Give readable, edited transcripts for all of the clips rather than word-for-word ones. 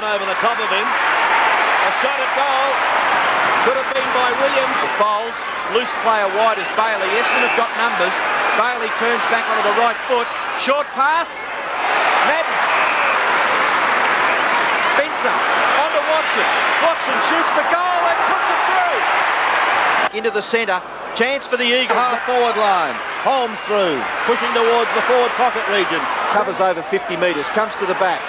over the top of him. A shot at goal. Could have been by Williams. Folds. Loose player wide is Bailey. Essendon have got numbers. Bailey turns back onto the right foot. Short pass. Madden. Spencer. Onto Watson. Watson shoots for goal and puts it through. Into the centre. Chance for the Eagles. Half-forward line. Holmes through. Pushing towards the forward pocket region. Covers over 50 metres. Comes to the back.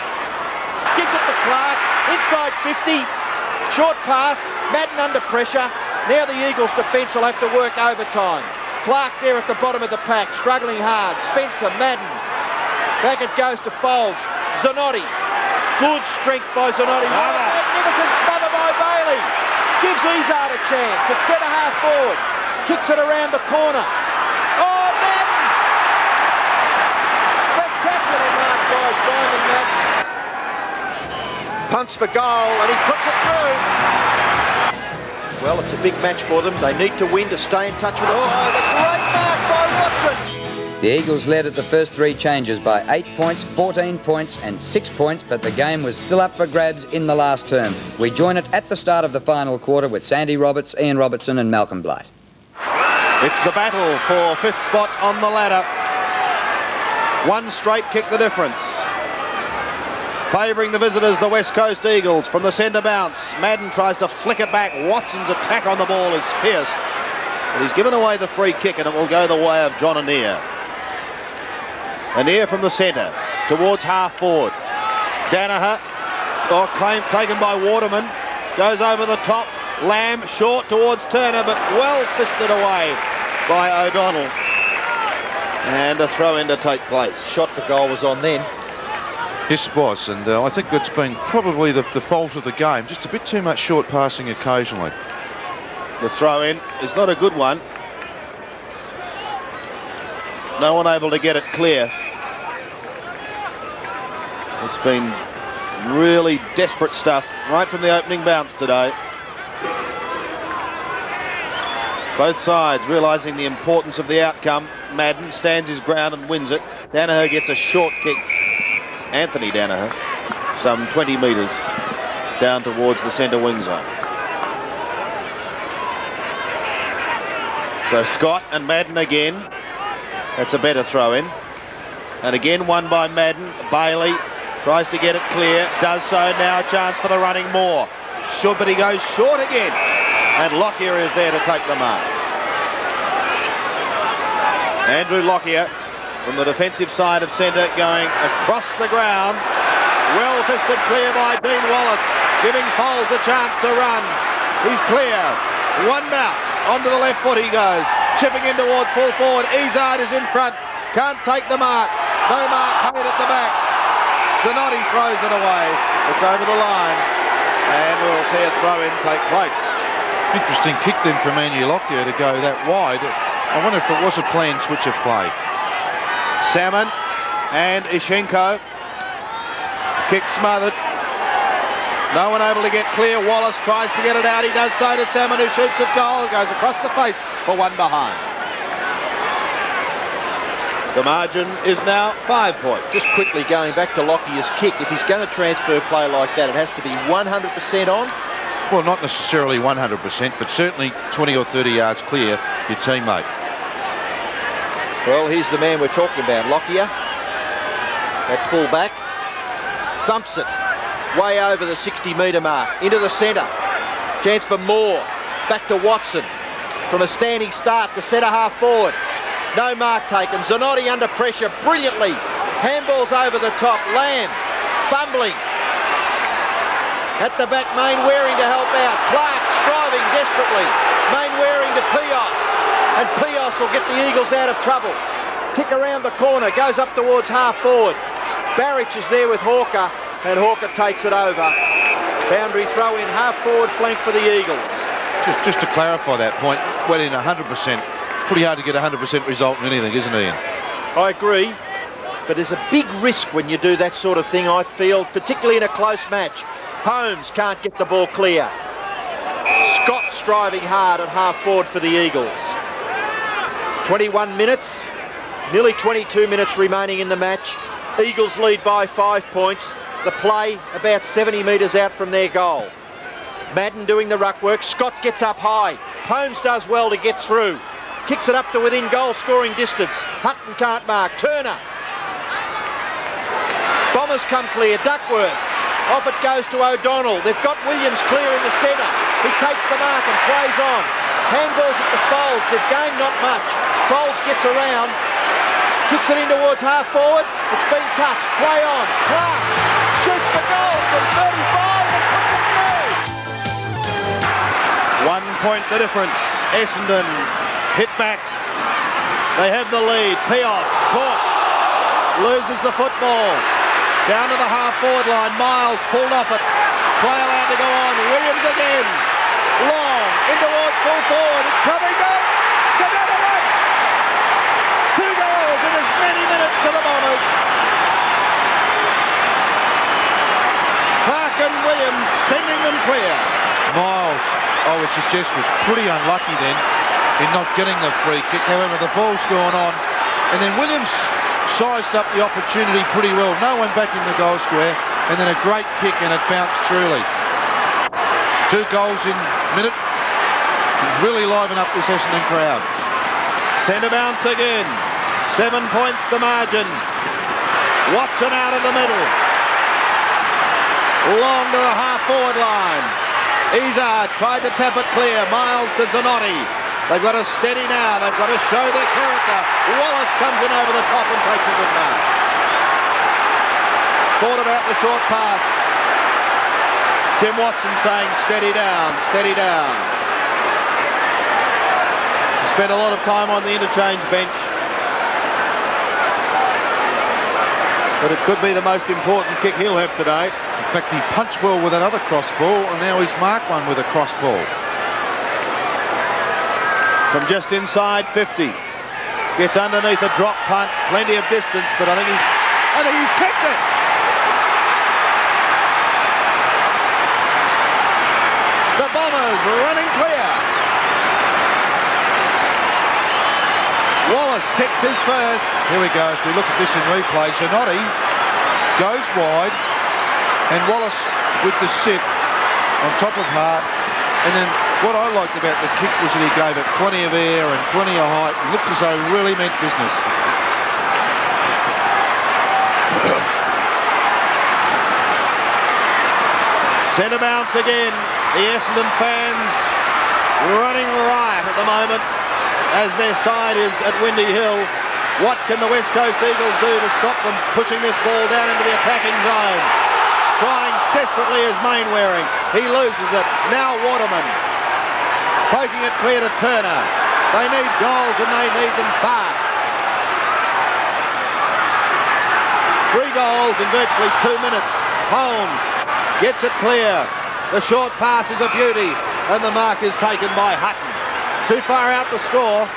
Gives it to Clark. Inside 50. Short pass. Madden under pressure. Now the Eagles' defence will have to work overtime. Clark there at the bottom of the pack. Struggling hard. Spencer. Madden. Back it goes to Folds. Zanotti. Good strength by Zanotti. Magnificent smother by Bailey. Gives Izzard a chance. It's centre half forward. Kicks it around the corner. Oh, Madden! Spectacular mark by Simon Madden. Punts for goal and he puts it through. Well, it's a big match for them. They need to win to stay in touch with it. Oh, the great mark by Watson. The Eagles led at the first three changes by 8 points, 14 points and 6 points, but the game was still up for grabs in the last term. We join it at the start of the final quarter with Sandy Roberts, Ian Robertson and Malcolm Blight. It's the battle for fifth spot on the ladder. One straight kick the difference. Favouring the visitors, the West Coast Eagles from the centre bounce. Madden tries to flick it back. Watson's attack on the ball is fierce. But he's given away the free kick and it will go the way of John Annear. Annear from the centre towards half forward. Danaher, taken by Waterman, goes over the top. Lamb short towards Turner, but well fisted away by O'Donnell. And a throw-in to take place. Shot for goal was on then. Yes, it was, and I think that's been probably the fault of the game. Just a bit too much short passing occasionally. The throw-in is not a good one. No one able to get it clear. It's been really desperate stuff right from the opening bounce today. Both sides realising the importance of the outcome. Madden stands his ground and wins it. Danaher gets a short kick. Anthony Danaher, some 20 metres down towards the centre wing zone. So Scott and Madden again. That's a better throw-in. And again won by Madden. Bailey tries to get it clear. Does so now. A chance for the running Moore. Should, but he goes short again. And Lockyer is there to take the mark. Andrew Lockyer from the defensive side of centre going across the ground. Well fisted clear by Dean Wallace, giving Folds a chance to run. He's clear. One bounce. Onto the left foot he goes. Chipping in towards full forward. Izzard is in front. Can't take the mark. No mark paid at the back. Zanotti throws it away. It's over the line. And we'll see a throw-in take place. Interesting kick then from Andy Lockyer to go that wide. I wonder if it was a planned switch of play. Salmon and Ishenko. Kick smothered. No one able to get clear. Wallace tries to get it out. He does so to Salmon, who shoots at goal. Goes across the face for one behind. The margin is now 5 points. Just quickly going back to Lockyer's kick. If he's going to transfer play like that, it has to be 100% on. Well, not necessarily 100%, but certainly 20 or 30 yards clear your teammate. Well, here's the man we're talking about, Lockyer. At full back. Thumps it. Way over the 60-metre mark. Into the centre. Chance for Moore. Back to Watson. From a standing start to centre half forward. No mark taken. Zanotti under pressure brilliantly. Handballs over the top. Lamb fumbling. At the back, Mainwaring to help out. Clark striving desperately. Mainwaring to Pios. And Pios will get the Eagles out of trouble. Kick around the corner. Goes up towards half forward. Barrich is there with Hawker. And Hawker takes it over. Boundary throw in half forward flank for the Eagles. Just to clarify that point, well in 100%. Pretty hard to get a 100% result in anything, isn't it, Ian? I agree. But there's a big risk when you do that sort of thing, I feel, particularly in a close match. Holmes can't get the ball clear. Scott striving hard at half forward for the Eagles. 21 minutes, nearly 22 minutes remaining in the match. Eagles lead by 5 points. The play about 70 metres out from their goal. Madden doing the ruck work. Scott gets up high. Holmes does well to get through. Kicks it up to within goal scoring distance. Hutton can't mark. Turner. Bombers come clear. Duckworth. Off it goes to O'Donnell. They've got Williams clear in the centre. He takes the mark and plays on. Handballs at the Folds. They've gained not much. Folds gets around. Kicks it in towards half forward. It's been touched. Play on. Clark shoots the goal from 35 and puts it through. 1 point the difference. Essendon hit back. They have the lead. Pios caught. Loses the football. Down to the half-forward line. Miles pulled off it. Play allowed to go on. Williams again. Long in towards full forward. It's coming back. It's another one. 2 goals in as many minutes to the Bombers. Clark and Williams sending them clear. Miles, I would suggest, was pretty unlucky then in not getting the free kick. However, the ball's gone on. And then Williams sized up the opportunity pretty well. No one back in the goal square. And then a great kick and it bounced truly. 2 goals in a minute. Really liven up this Essendon crowd. Centre bounce again. 7 points the margin. Watson out of the middle. Long to the half-forward line. Izzard tried to tap it clear. Miles to Zanotti. They've got to steady now. They've got to show their character. Wallace comes in over the top and takes a good mark. Thought about the short pass. Tim Watson saying, steady down, steady down. He spent a lot of time on the interchange bench. But it could be the most important kick he'll have today. In fact, he punched well with that other cross ball, and now he's marked one with a cross ball. From just inside 50. Gets underneath a drop punt. Plenty of distance, but I think he's kicked it. The Bombers running clear. Wallace kicks his first. Here we go as we look at this in replay. Zanotti goes wide, and Wallace with the sit on top of Hart. And then what I liked about the kick was that he gave it plenty of air and plenty of height. It looked as though he really meant business. Centre bounce again. The Essendon fans running riot at the moment as their side is at Windy Hill. What can the West Coast Eagles do to stop them pushing this ball down into the attacking zone? Trying desperately is Mainwaring. He loses it. Now Waterman. Poking it clear to Turner. They need goals and they need them fast. 3 goals in virtually 2 minutes. Holmes gets it clear. The short pass is a beauty and the mark is taken by Hutton. Too far out to score.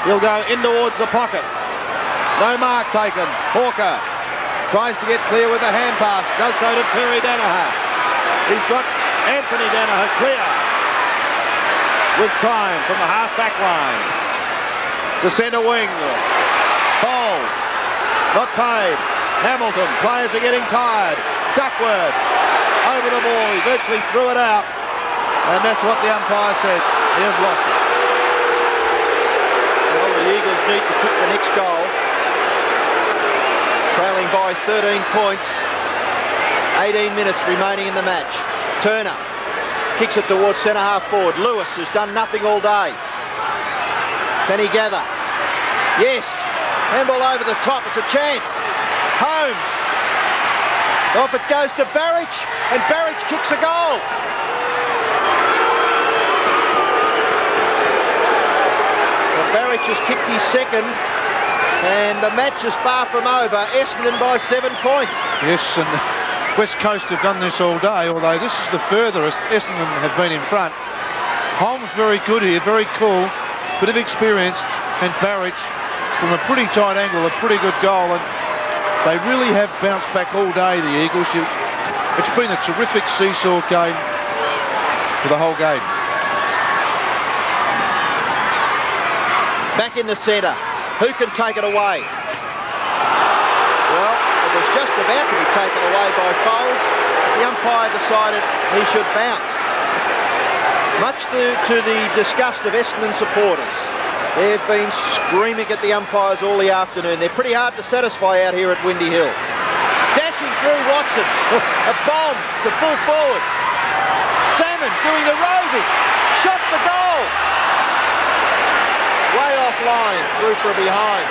He'll go in towards the pocket. No mark taken. Hawker tries to get clear with the hand pass. Does so to Terry Danaher. He's got Anthony Danaher clear. With time from the half-back line. The centre wing. Folds. Not paid. Hamilton. Players are getting tired. Duckworth. Over the ball. He virtually threw it out. And that's what the umpire said. He has lost it. Well, the Eagles need to kick the next goal. Trailing by 13 points. 18 minutes remaining in the match. Turner kicks it towards centre half forward. Lewis has done nothing all day. Can he gather? Yes. Handball over the top. It's a chance. Holmes. Off it goes to Barrich, and Barrich kicks a goal. Well, Barrich has kicked his second, and the match is far from over. Essendon by 7 points. Yes, and West Coast have done this all day, although this is the furthest Essendon have been in front. Holmes very good here, very cool, bit of experience, and Barrich from a pretty tight angle, a pretty good goal, and they really have bounced back all day, the Eagles. It's been a terrific seesaw game for the whole game. Back in the centre. Who can take it away? Well, it was just about to be taken away by Folds. The umpire decided he should bounce. Much to the disgust of Essendon supporters. They've been screaming at the umpires all the afternoon. They're pretty hard to satisfy out here at Windy Hill. Dashing through Watson. A bomb to full forward. Salmon doing the roving. Shot for goal. Way offline. Through from behind.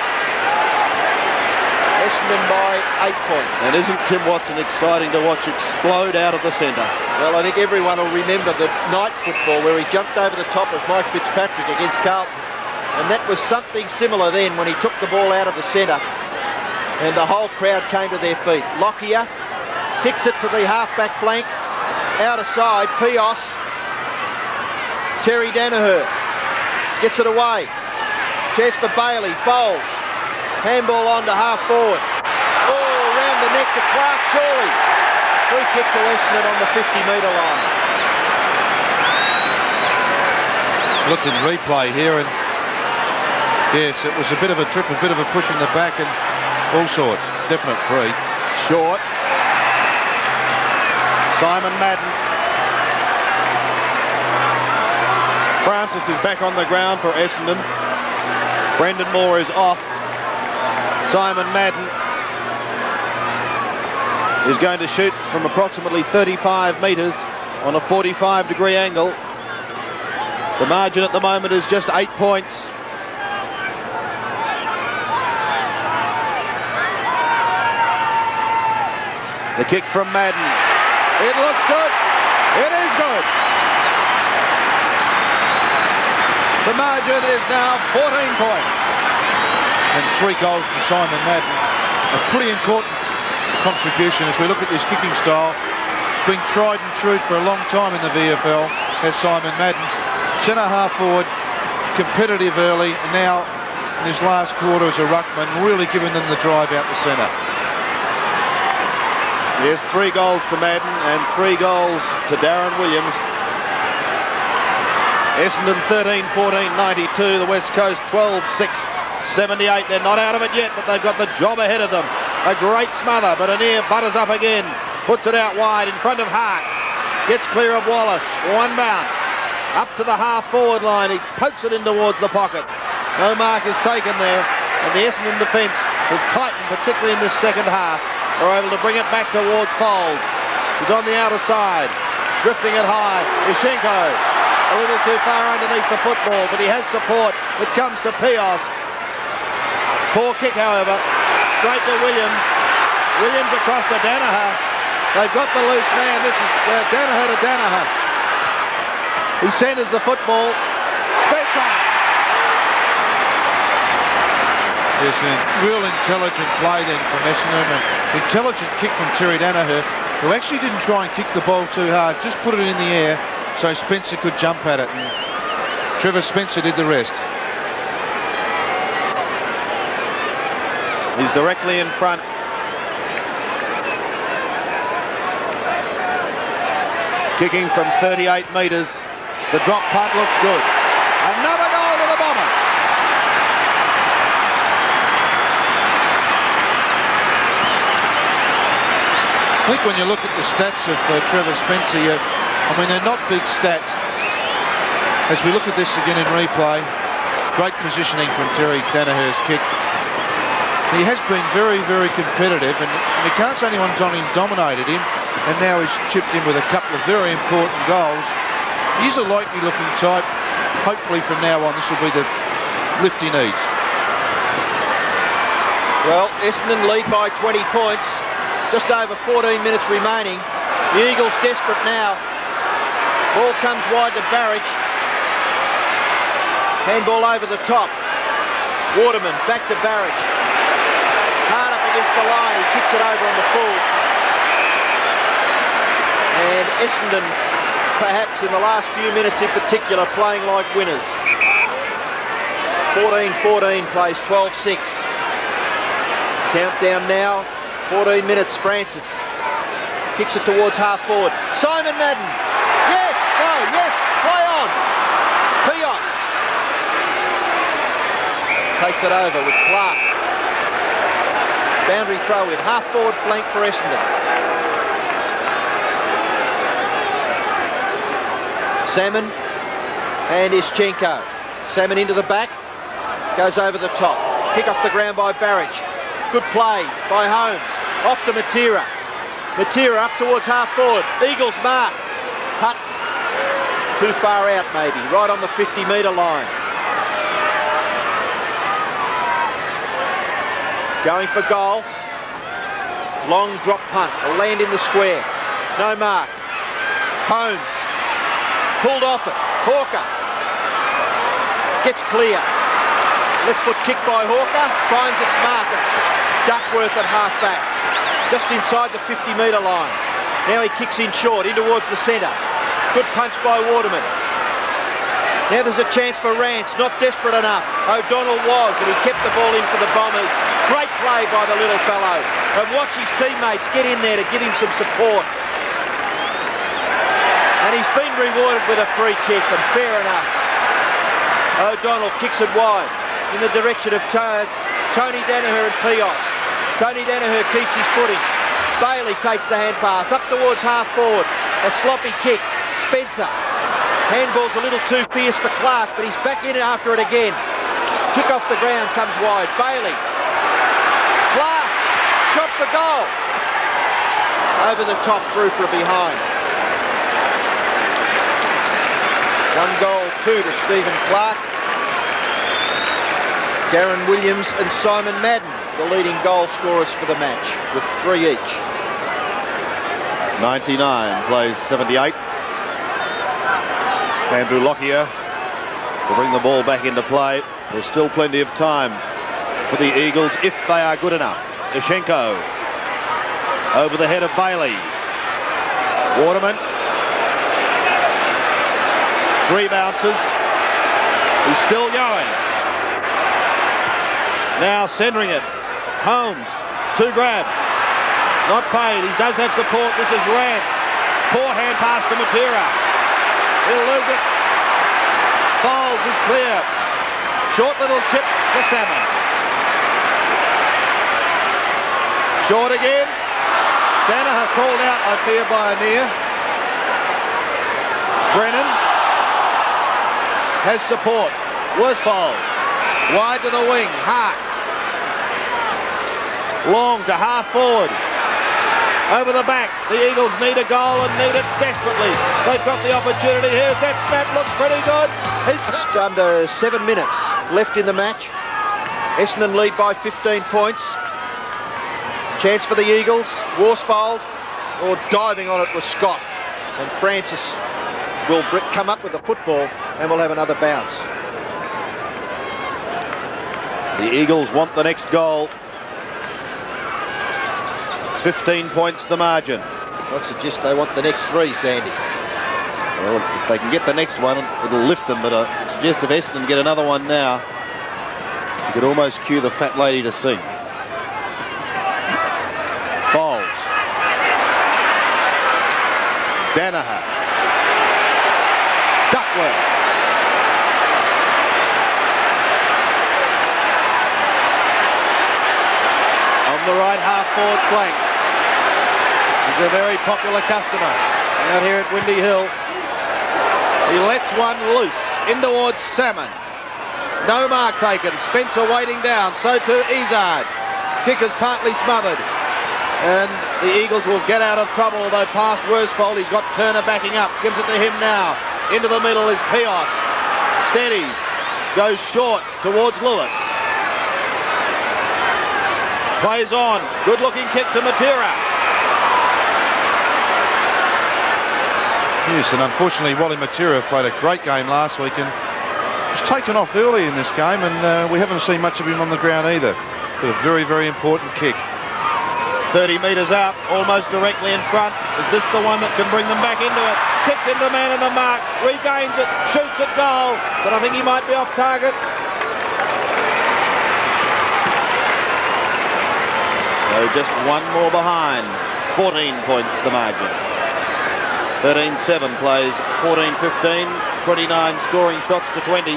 Essendon by 8 points. And isn't Tim Watson exciting to watch explode out of the centre? Well, I think everyone will remember the night football where he jumped over the top of Mike Fitzpatrick against Carlton. And that was something similar then when he took the ball out of the centre. And the whole crowd came to their feet. Lockyer kicks it to the half-back flank. Outer side, Pios. Terry Danaher gets it away. Chance for Bailey, Folds. Handball on to half forward. Oh, round the neck to Clark, surely. Free kick to Essendon on the 50-metre line. Look in replay here, and yes, it was a bit of a trip, a bit of a push in the back and all sorts. Definite free. Short. Simon Madden. Francis is back on the ground for Essendon. Brendan Moore is off. Simon Madden is going to shoot from approximately 35 metres on a 45-degree angle. The margin at the moment is just 8 points. The kick from Madden. It looks good. It is good. The margin is now 14 points. And 3 goals to Simon Madden. A pretty important contribution as we look at this kicking style. Being tried and true for a long time in the VFL as Simon Madden. Centre half forward, competitive early, and now in his last quarter as a ruckman, really giving them the drive out the centre. Yes, 3 goals to Madden and 3 goals to Darren Williams. Essendon 13-14-92, the West Coast 12-6-78. They're not out of it yet, but they've got the job ahead of them. A great smother, but Anir butters up again. Puts it out wide in front of Hart. Gets clear of Wallace. One bounce. Up to the half-forward line. He pokes it in towards the pocket. No mark is taken there. And the Essendon defence will tighten, particularly in this second half. Are able to bring it back towards Folds. He's on the outer side. Drifting it high. Ishenko. A little too far underneath the football, but he has support. It comes to Pios. Poor kick, however. Straight to Williams. Williams across to Danaher. They've got the loose man. This is Danaher to Danaher. He centres the football. Spencer. There's a real intelligent play then from Essendon. An intelligent kick from Terry Danaher, who actually didn't try and kick the ball too hard, just put it in the air so Spencer could jump at it. And Trevor Spencer did the rest. He's directly in front. Kicking from 38 metres. The drop punt looks good. Another goal to the Bombers. I think when you look at the stats of Trevor Spencer, I mean, they're not big stats. As we look at this again in replay, great positioning from Terry Danaher's kick. He has been very, very competitive, and we can't say anyone's on him, dominated him, and now he's chipped in with a couple of very important goals. He's a likely looking type. Hopefully from now on this will be the lift he needs. Well, Essendon lead by 20 points. Just over 14 minutes remaining. The Eagles desperate now. Ball comes wide to Barrage. Handball over the top. Waterman back to Barrage. Hard up against the line. He kicks it over on the full. And Essendon, perhaps in the last few minutes in particular, playing like winners. 14-14 plays 12-6. Countdown now. 14 minutes, Francis kicks it towards half forward. Simon Madden. Yes, no, yes, play on. Pios takes it over with Clark. Boundary throw in, half forward flank for Essendon. Salmon and Ischenko. Salmon into the back, goes over the top. Kick off the ground by Barrage. Good play by Holmes. Off to Matera. Matera up towards half forward. Eagles mark. Hutt too far out maybe, right on the 50-metre line. Going for goal. Long drop punt. Will land in the square. No mark. Holmes. Pulled off it. Hawker. Gets clear. Left foot kick by Hawker. Finds its mark. It's Duckworth at half back. Just inside the 50-metre line. Now he kicks in short, in towards the centre. Good punch by Waterman. Now there's a chance for Rance, not desperate enough. O'Donnell was, and he kept the ball in for the Bombers. Great play by the little fellow. And watch his teammates get in there to give him some support. And he's been rewarded with a free kick, and fair enough. O'Donnell kicks it wide in the direction of Tony Danaher and Pios. Tony Danaher keeps his footing. Bailey takes the hand pass up towards half forward. A sloppy kick. Spencer. Handball's a little too fierce for Clark, but he's back in after it again. Kick off the ground comes wide. Bailey. Clark. Shot for goal. Over the top, through for a behind. 1 goal, 2 to Stephen Clark. Darren Williams and Simon Madden, the leading goal scorers for the match, with 3 each. 99 plays 78. Andrew Lockyer to bring the ball back into play. There's still plenty of time for the Eagles if they are good enough. Ischenko over the head of Bailey. Waterman. 3 bounces. He's still going. Now centering it. Holmes. 2 grabs. Not paid. He does have support. This is Rance. Poor hand pass to Matera. He'll lose it. Foulds is clear. Short little chip to Salmon. Short again. Danaher called out, I fear, by a near. Brennan has support. Worsfold. Wide to the wing. Hart. Long to half forward. Over the back. The Eagles need a goal and need it desperately. They've got the opportunity. Here's that snap. Looks pretty good. Just under 7 minutes left in the match. Essendon lead by 15 points. Chance for the Eagles. Worsfold, or diving on it was Scott. And Francis will come up with the football and we'll have another bounce. The Eagles want the next goal. 15 points the margin. I'd suggest they want the next 3, Sandy. Well, if they can get the next one, it'll lift them, but I suggest if Essendon get another one now, you could almost cue the fat lady to sing. Folds. Danaher. Duckworth. On the right half forward flank. He's a very popular customer out here at Windy Hill. He lets one loose in towards Salmon. No mark taken. Spencer waiting down. So too Izard. Kick is partly smothered. And the Eagles will get out of trouble, although past Worsfold. He's got Turner backing up. Gives it to him now. Into the middle is Pios. Steadies. Goes short towards Lewis. Plays on. Good looking kick to Matera. Yes, and unfortunately Wally Matera played a great game last week and was taken off early in this game, and we haven't seen much of him on the ground either. But a very, very important kick. 30 metres out, almost directly in front. Is this the one that can bring them back into it? Kicks into the man in the mark, regains it, shoots at goal, but I think he might be off target. So just one more behind. 14 points the margin. 13-7 plays 14-15, 29 scoring shots to 20.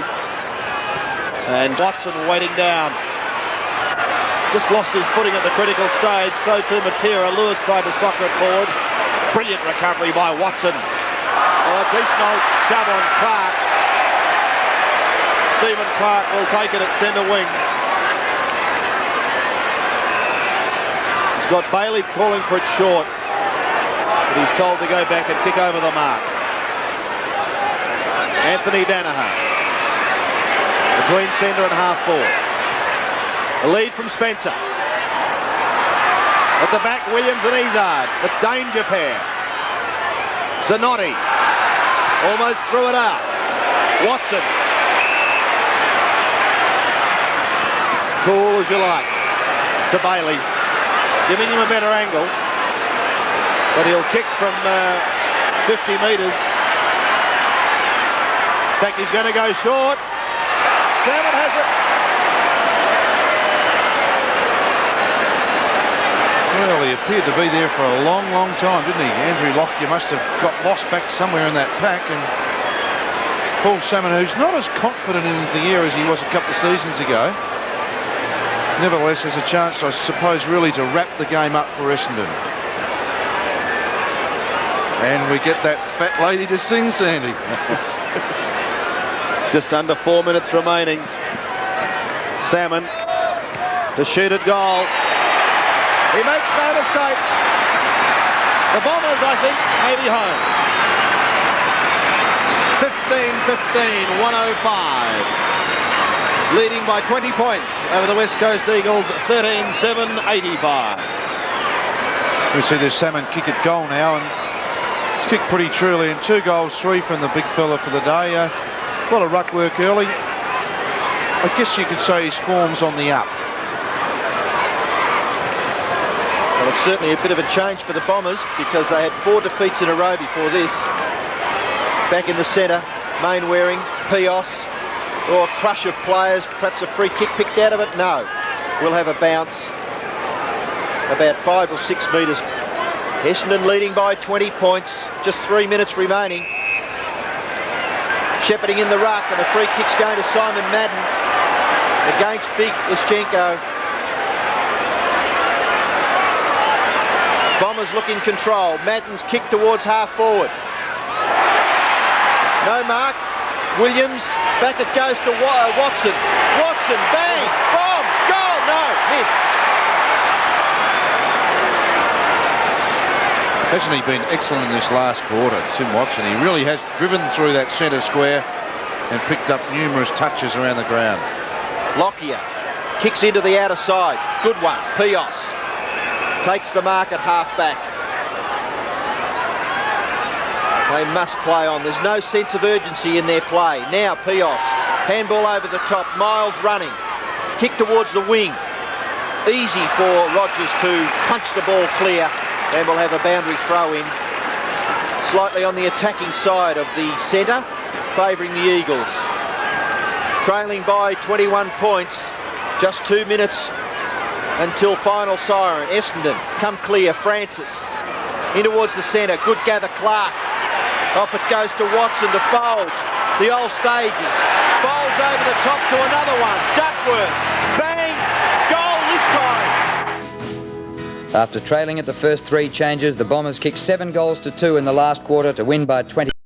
And Watson waiting down. just lost his footing at the critical stage. So too Matera. Lewis tried to soccer it forward. Brilliant recovery by Watson. Oh, a decent old shove on Clark. Stephen Clark will take it at centre wing. He's got Bailey calling for it short, but he's told to go back and kick over the mark. Anthony Danaher between centre and half-forward. A lead from Spencer. At the back, Williams and Izard, the danger pair. Zanotti almost threw it out. Watson. Cool as you like. To Bailey. Giving him a better angle. But he'll kick from 50 metres. In fact, he's going to go short. Salmon has it. Well, he appeared to be there for a long, long time, didn't he? Andrew Lockyer must have got lost back somewhere in that pack, and Paul Salmon, who's not as confident in the air as he was a couple of seasons ago, nevertheless has a chance, I suppose, really to wrap the game up for Essendon. And we get that fat lady to sing, Sandy. Just under 4 minutes remaining. Salmon to shoot at goal. He makes no mistake. The Bombers, I think, may be home. 15-15, 105. Leading by 20 points over the West Coast Eagles, 13-7, 85. We see this Salmon kick at goal now, and it's kicked pretty truly, and 2 goals, 3 from the big fella for the day. A lot of ruck work early. I guess you could say his form's on the up. Well, it's certainly a bit of a change for the Bombers, because they had 4 defeats in a row before this. Back in the centre, Mainwaring, Pios, or a crush of players, perhaps a free kick picked out of it. No, we'll have a bounce about 5 or 6 metres. Essendon leading by 20 points, just 3 minutes remaining. Shepherding in the ruck, and the free kick's going to Simon Madden against Big Ischenko. Bombers look in control. Madden's kick towards half forward. No mark. Williams, back it goes to Watson. Watson, bang, bomb, goal, no, missed. Hasn't he been excellent in this last quarter, Tim Watson? He really has driven through that centre square and picked up numerous touches around the ground. Lockyer kicks into the outer side. Good one. Pios takes the mark at half-back. They must play on. There's no sense of urgency in their play. Now Pios, handball over the top. Miles running. Kick towards the wing. Easy for Rogers to punch the ball clear, and we'll have a boundary throw in. Slightly on the attacking side of the centre, favouring the Eagles. Trailing by 21 points. Just 2 minutes until final siren. Essendon come clear. Francis in towards the centre. Good gather. Clark. Off it goes to Watson, to Folds. The old stages. Folds over the top to another one. Duckworth. Bang. Goal this time. After trailing at the first 3 changes, the Bombers kicked 7 goals to 2 in the last quarter to win by 20.